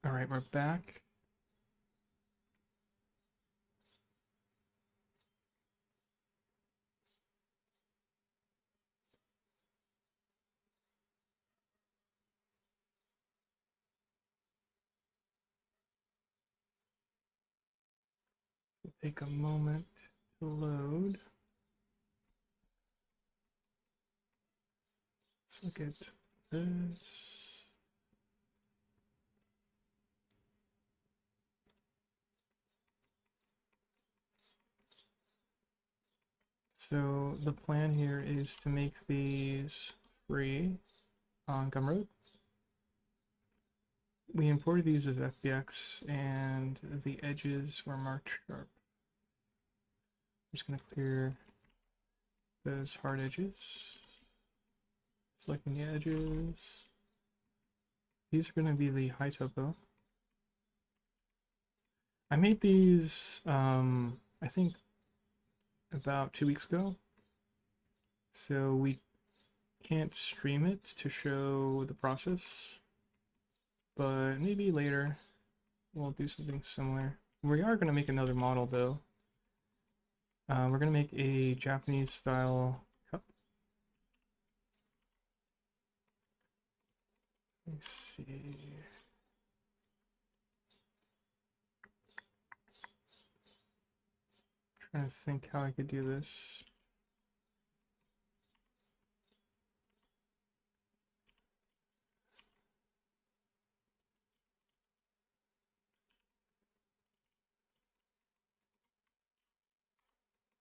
All right, we're back. Take a moment to load. Let's look at this. So the plan here is to make these free on Gumroad. We imported these as FBX and the edges were marked sharp. I'm just going to clear those hard edges. Selecting the edges. These are going to be the high topo. I made these, I think, about 2 weeks ago. So we can't stream it to show the process, but maybe later we'll do something similar. We are going to make another model though. We're going to make a Japanese style cup. Let's see. Trying to think how I could do this.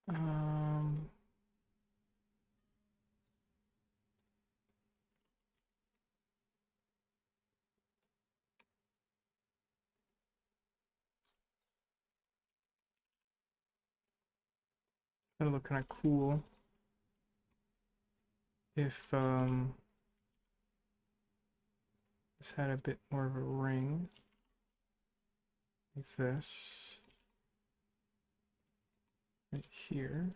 Um, That'll look kind of cool if this had a bit more of a ring, like this, right here.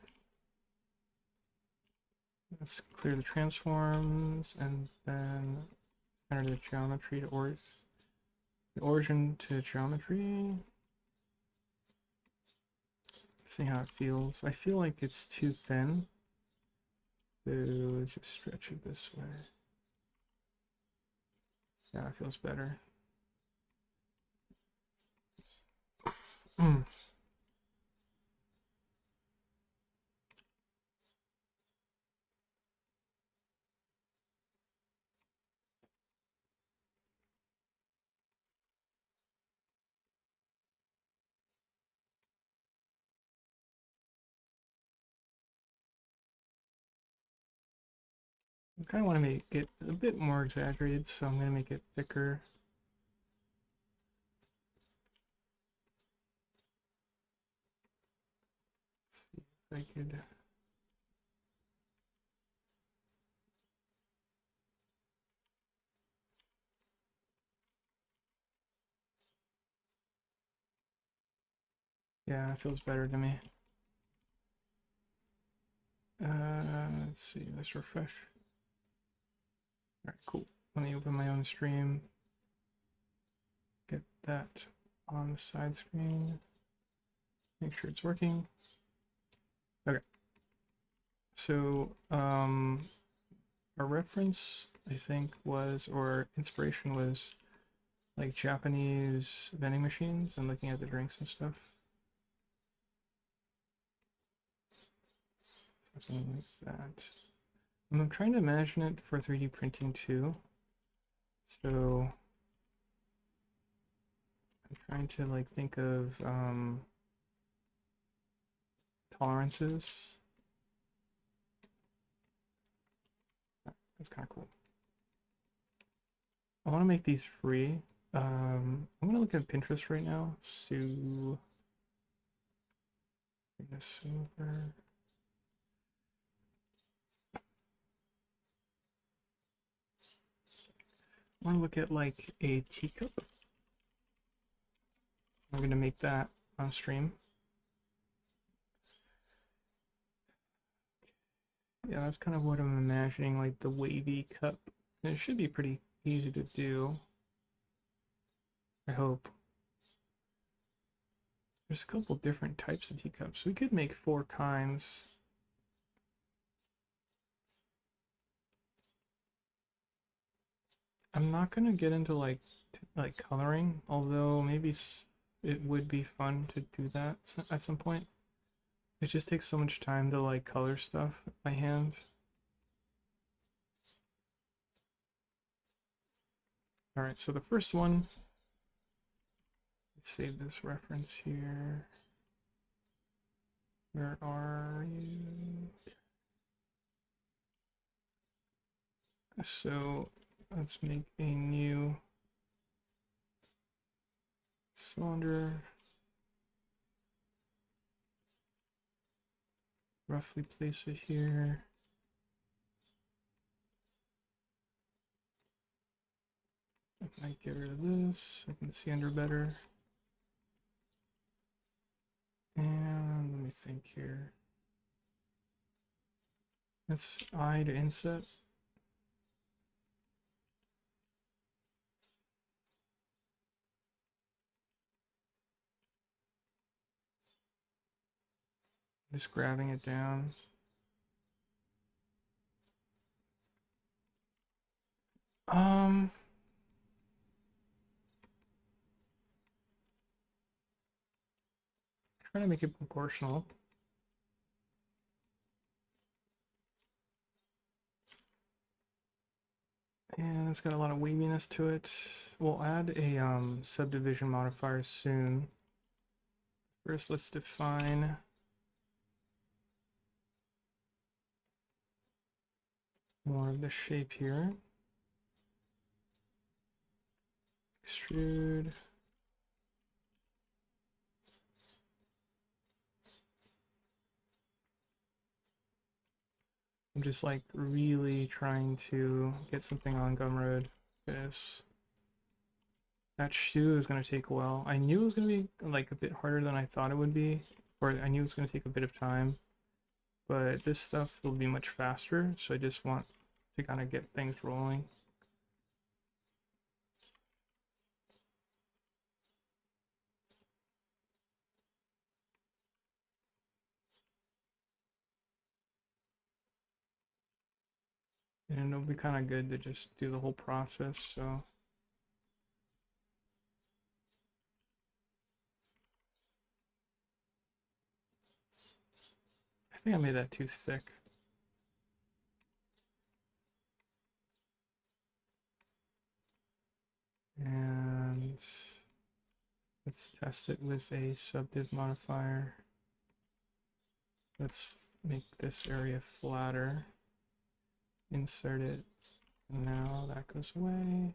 Let's clear the transforms and then enter the geometry to the origin to geometry. See how it feels. I feel like it's too thin, so just stretch it this way. Yeah, it feels better. I kind of want to make it a bit more exaggerated, so I'm going to make it thicker. Let's see if I could. Yeah, it feels better to me. Let's see, let's refresh. All right, cool. Let me open my own stream. Get that on the side screen. Make sure it's working. Okay. So, our reference, I think, was, or inspiration was, like Japanese vending machines and looking at the drinks and stuff. Something like that. I'm trying to imagine it for 3D printing too. So I'm trying to like think of tolerances. That's kind of cool. I want to make these free. I'm gonna look at Pinterest right now. So bring this over. I want to look at like a teacup. I'm gonna make that on stream. Yeah, that's kind of what I'm imagining, like the wavy cup. And it should be pretty easy to do. I hope. There's a couple different types of teacups. We could make 4 kinds. I'm not gonna get into like coloring, although maybe it would be fun to do that at some point. It just takes so much time to like color stuff by hand. All right, so the first one, let's save this reference here. Where are you? So let's make a new cylinder. Roughly place it here. I might get rid of this. I can see under better. And let me think here. That's I to inset. Just grabbing it down. Trying to make it proportional. And it's got a lot of waviness to it. We'll add a subdivision modifier soon. First, let's define more of the shape here. Extrude. I'm just like really trying to get something on Gumroad. Because that shoe is going to take a while. I knew it was going to be like a bit harder than I thought it would be, or I knew it was going to take a bit of time, but this stuff will be much faster, so I just want to kind of get things rolling. And it'll be kind of good to just do the whole process, so. I think I made that too thick. And let's test it with a subdiv modifier. Let's make this area flatter. Insert it. Now that goes away.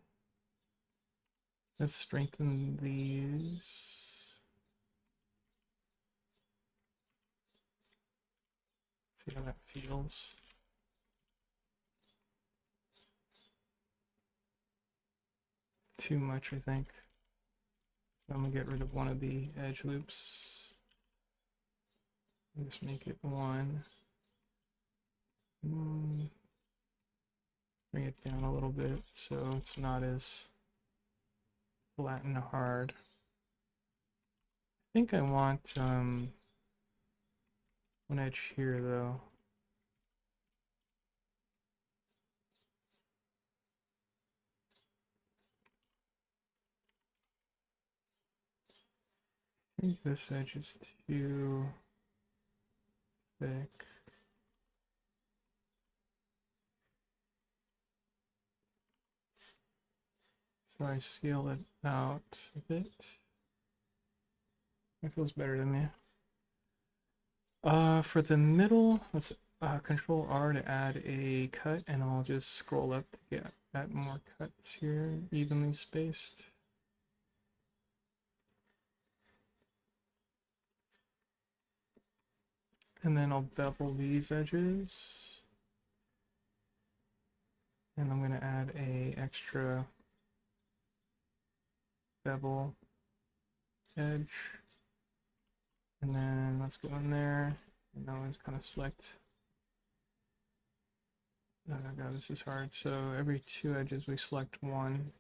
Let's strengthen these. See how that feels. Too much, I think. So I'm gonna get rid of one of the edge loops. And just make it 1. Bring it down a little bit so it's not as flat and hard. I think I want one edge here though. I think this edge is too thick. So I scale it out a bit. That feels better to me. For the middle, let's Control R to add a cut, and I'll just scroll up to get at more cuts here, evenly spaced. And then I'll bevel these edges. And I'm going to add a extra bevel edge. And then let's go in there. And now let's kind of select. Oh god, this is hard. So every 2 edges we select 1.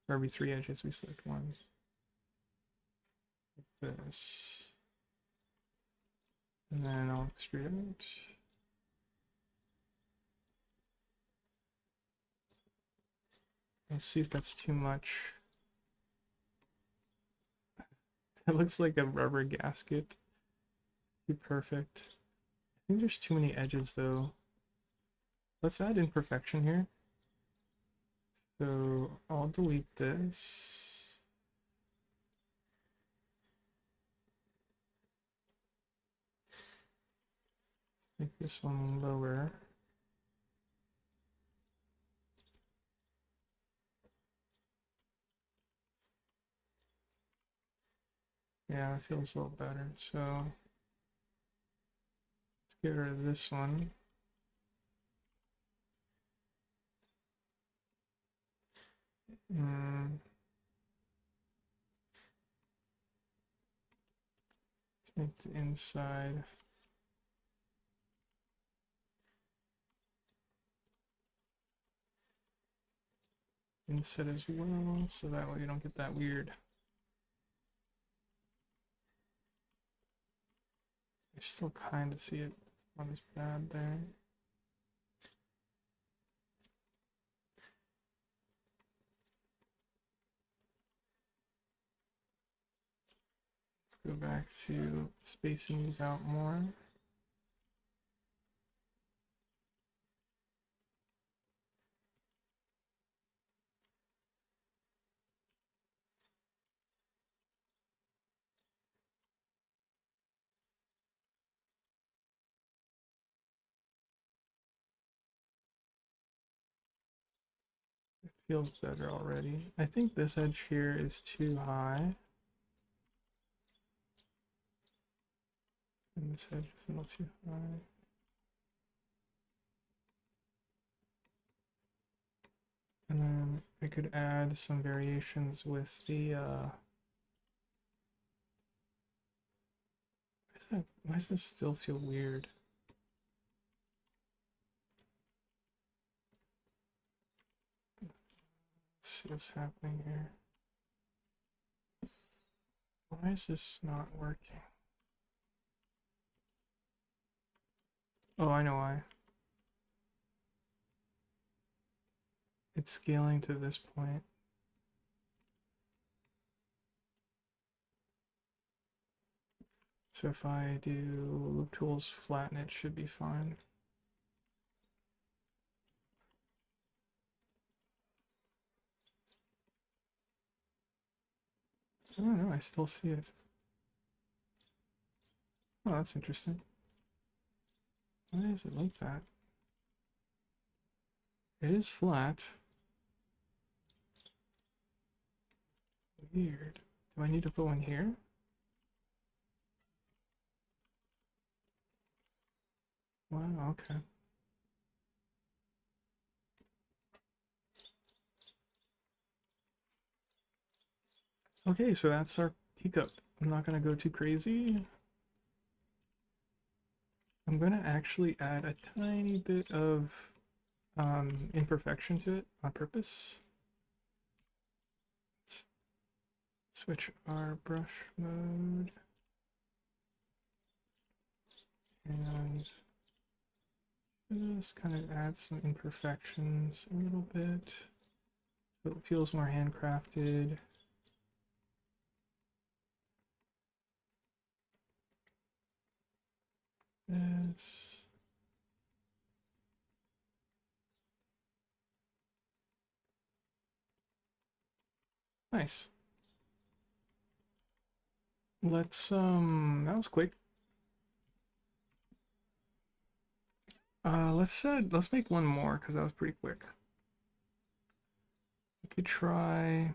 For every 3 edges, we select one. Like this. And then I'll extrude it. Let's see if that's too much. It looks like a rubber gasket. Too perfect. I think there's too many edges though. Let's add imperfection here. So I'll delete this. Make this one lower. Yeah, it feels a little better. So let's get rid of this one. Let's make the inside. Inset as well, so that way you don't get that weird. I still kind of see it. It's not as bad there. Let's go back to spacing these out more. It feels better already. I think this edge here is too high. And this edge is a little too high. And then I could add some variations with the why does this still feel weird? Let's see what's happening here. Why is this not working? Oh, I know why. It's scaling to this point. So if I do loop tools flatten, it should be fine. I don't know, I still see it. Oh, that's interesting. Why is it like that? It is flat. Weird. Do I need to put one here? Wow, okay. Okay, so that's our teacup. I'm not gonna go too crazy. I'm gonna actually add a tiny bit of imperfection to it on purpose. Let's switch our brush mode. And just kind of add some imperfections a little bit so it feels more handcrafted. This. Nice. Let's that was quick. Let's make one more because that was pretty quick. We could try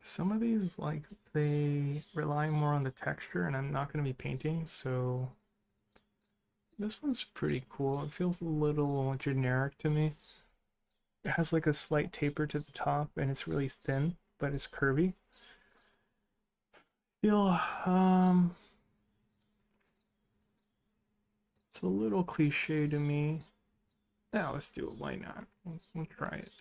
some of these, like they rely more on the texture and I'm not going to be painting, so this one's pretty cool. It feels a little generic to me. It has like a slight taper to the top and it's really thin, but it's curvy. Feel it's It's a little cliche to me. Yeah, let's do it. Why not? We'll try it.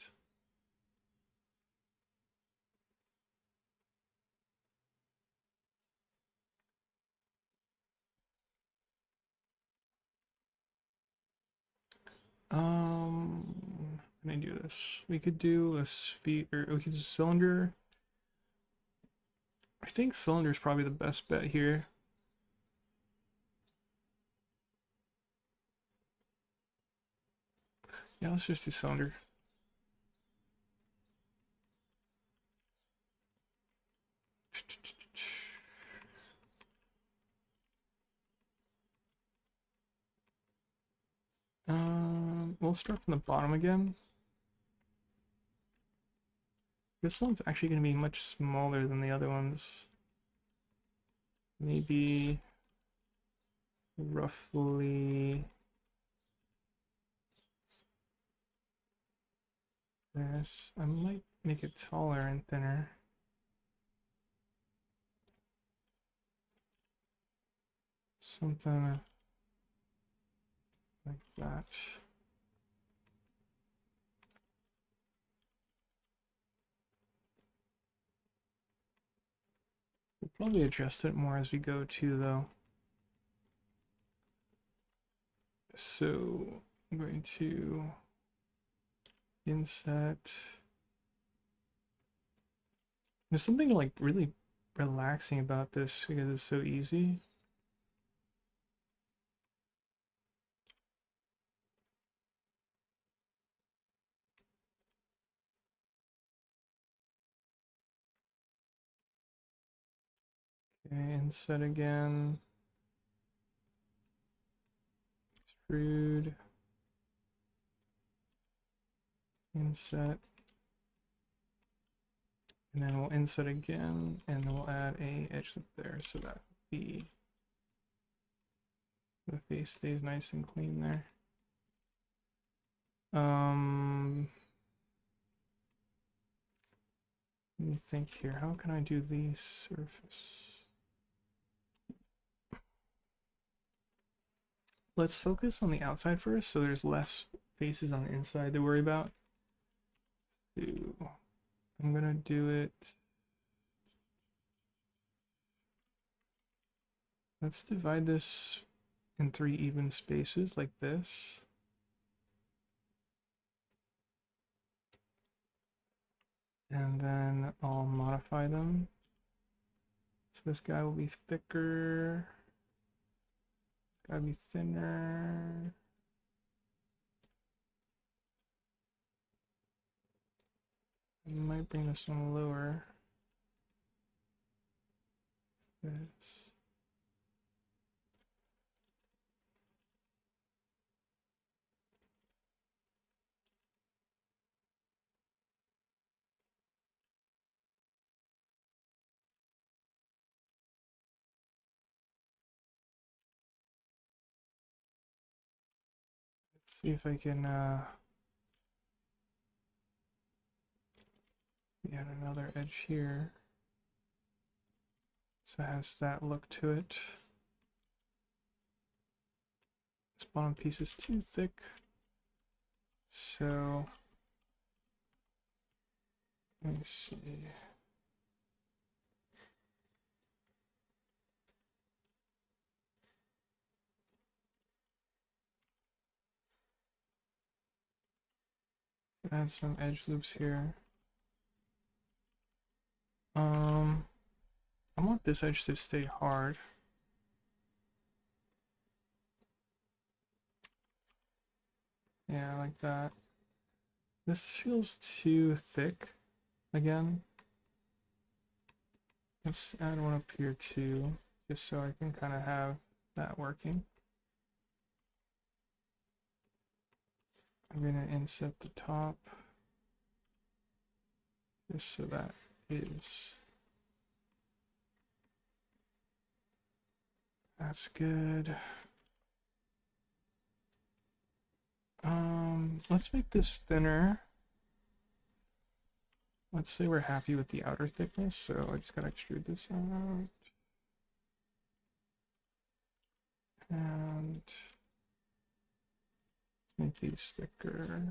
Let me do this. We could do a sphere, or we could do cylinder. I think cylinder is probably the best bet here. Yeah, let's just do cylinder. We'll start from the bottom again. This one's actually going to be much smaller than the other ones. Maybe roughly this. I might make it taller and thinner. Something like that. We'll probably adjust it more as we go too, though. So I'm going to inset. There's something like really relaxing about this because it's so easy. Okay, inset again. Extrude. Inset. And then we'll inset again, and then we'll add a edge loop there so that the face stays nice and clean there. Let me think here. How can I do the surface? Let's focus on the outside first, so there's less faces on the inside to worry about. So I'm gonna do it. Let's divide this in 3 even spaces like this. And then I'll modify them. So this guy will be thicker. This guy will be thinner. I might bring this one lower. This. Let's see if I can add another edge here. So it has that look to it. This bottom piece is too thick. So let me see. Add some edge loops here. I want this edge to stay hard. Yeah, like that. This feels too thick again. Let's add one up here too, just so I can kind of have that working. I'm gonna inset the top just so that is. That's good. Let's make this thinner. Let's say we're happy with the outer thickness, so I just gotta extrude this out. And Make these thicker.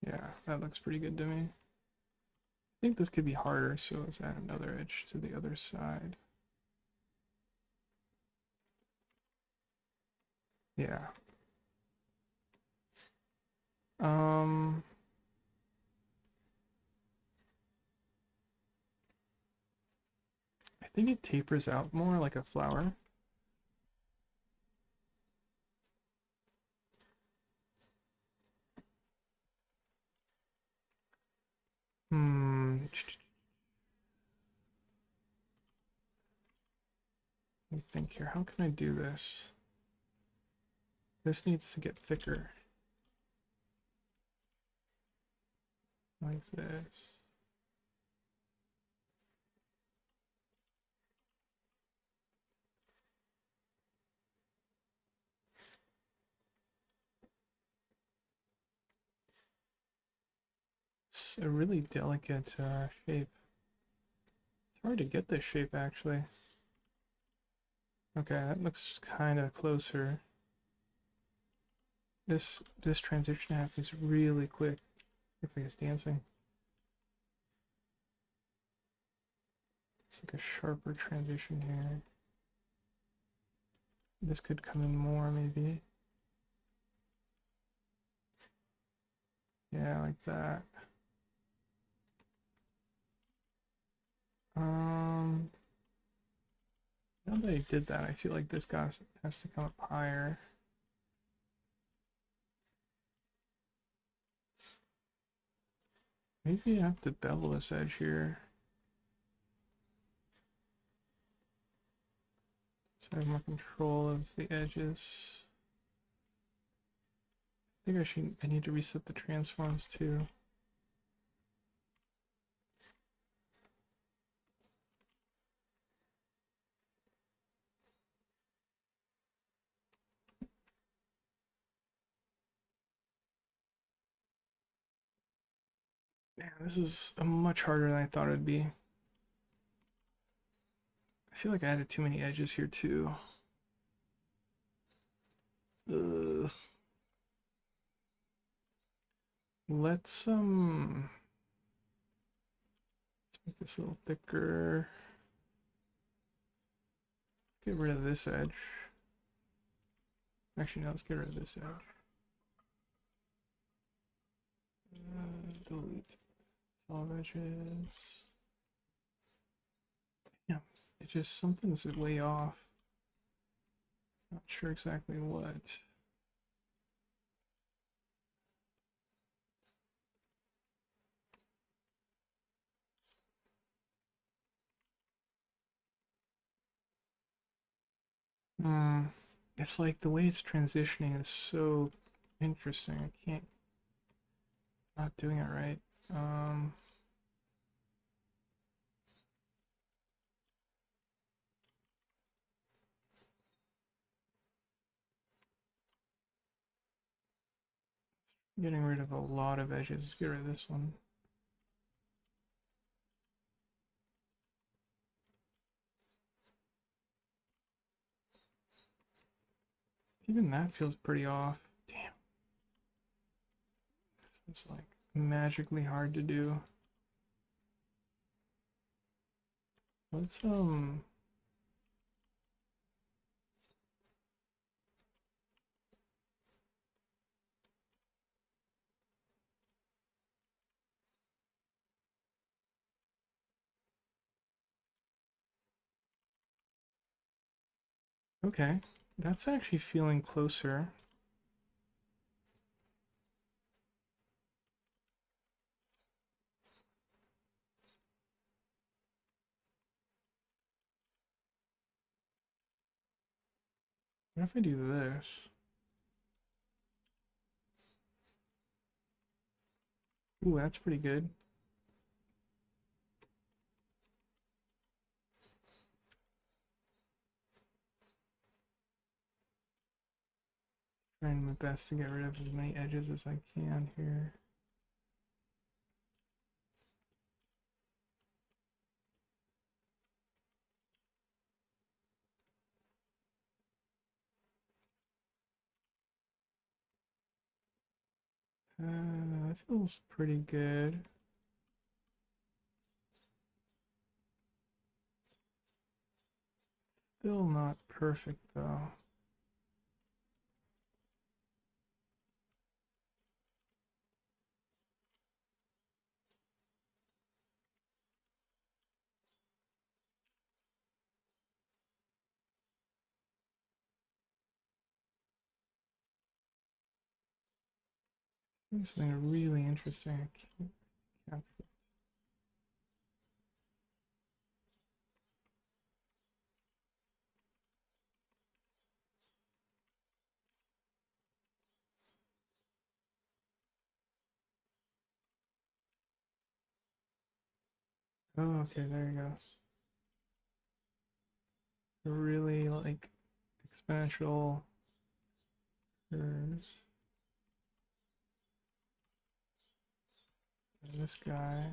Yeah, that looks pretty good to me. I think this could be harder, so let's add another edge to the other side. Yeah. I think it tapers out more like a flower. Let me think here. How can I do this? This needs to get thicker. Like this. It's a really delicate shape. It's hard to get this shape actually. Okay, that looks kind of closer. This transition happens really quick. Looks like it's dancing. It's like a sharper transition here. This could come in more maybe. Yeah, like that. Now that I did that, I feel like this guy has to come up higher. Maybe I have to bevel this edge here. So I have more control of the edges. I think I need to reset the transforms too. Man, this is much harder than I thought it'd be. I feel like I added too many edges here too. Ugh. Let's make this a little thicker. Get rid of this edge. Actually, no, let's get rid of this edge. Delete solve edges. Yeah, it's just something's way off. Not sure exactly what. It's like the way it's transitioning is so interesting. I can't, not doing it right. Getting rid of a lot of edges. Get rid of this one. Even that feels pretty off. Damn. This is like magically hard to do. Let's okay. That's actually feeling closer. What if I do this? Ooh, that's pretty good. Trying my best to get rid of as many edges as I can here. That feels pretty good. Still not perfect though. Something really interesting. I can't capture. Oh, okay, there you go. Really like exponential curves. And this guy.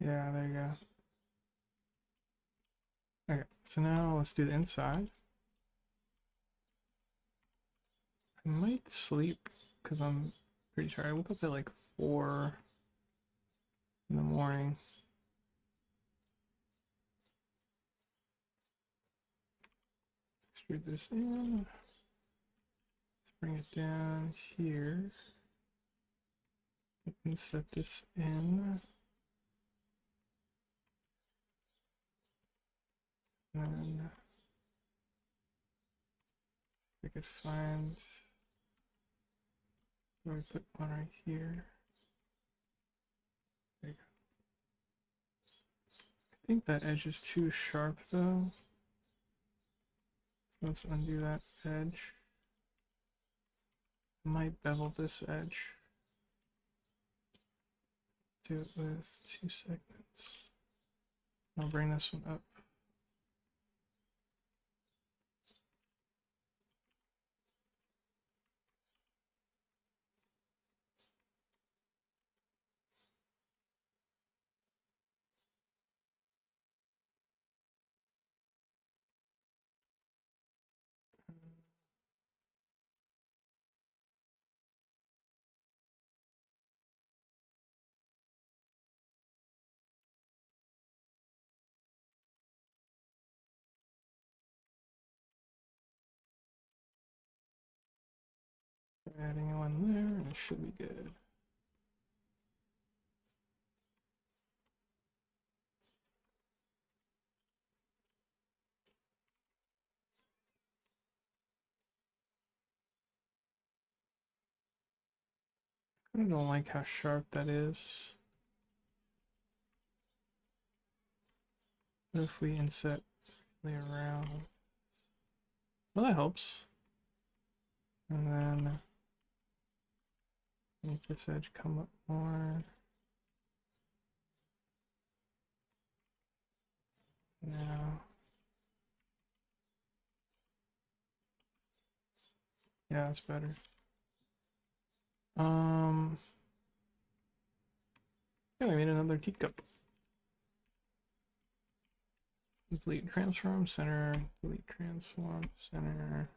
Yeah, there you go. Okay, so now let's do the inside. I might sleep because I'm pretty tired. I woke up at like 4 in the morning. Extrude this in. Let's bring it down here. And set this in. And then we could find where we put one right here. There you go. I think that edge is too sharp though. So let's undo that edge. I might bevel this edge. Do it with 2 segments. I'll bring this one up. Adding one there, and it should be good. I don't like how sharp that is. What if we inset really around? Well, that helps. And then make this edge come up more. Now, yeah, that's better. Yeah, we made another teacup. Delete transform center. Delete transform center.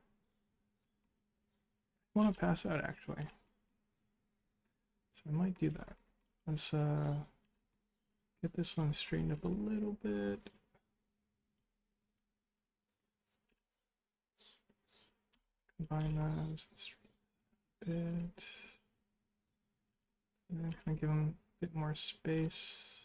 I want to pass out actually, so I might do that. Let's get this one straightened up a little bit. Combine those a bit. And then kind of give them a bit more space.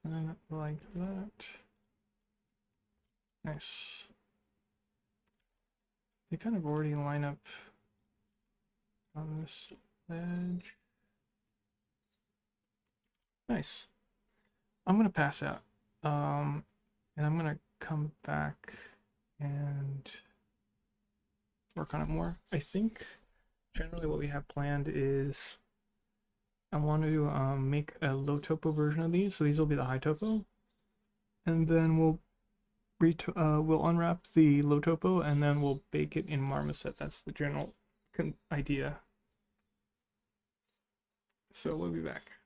Something like that. Nice. They kind of already line up on this edge. Nice. I'm gonna pass out. And I'm gonna come back and work on it more. I think generally what we have planned is I want to make a low topo version of these. So these will be the high topo. and then we'll we'll unwrap the low topo, and then we'll bake it in Marmoset. That's the general idea. So we'll be back.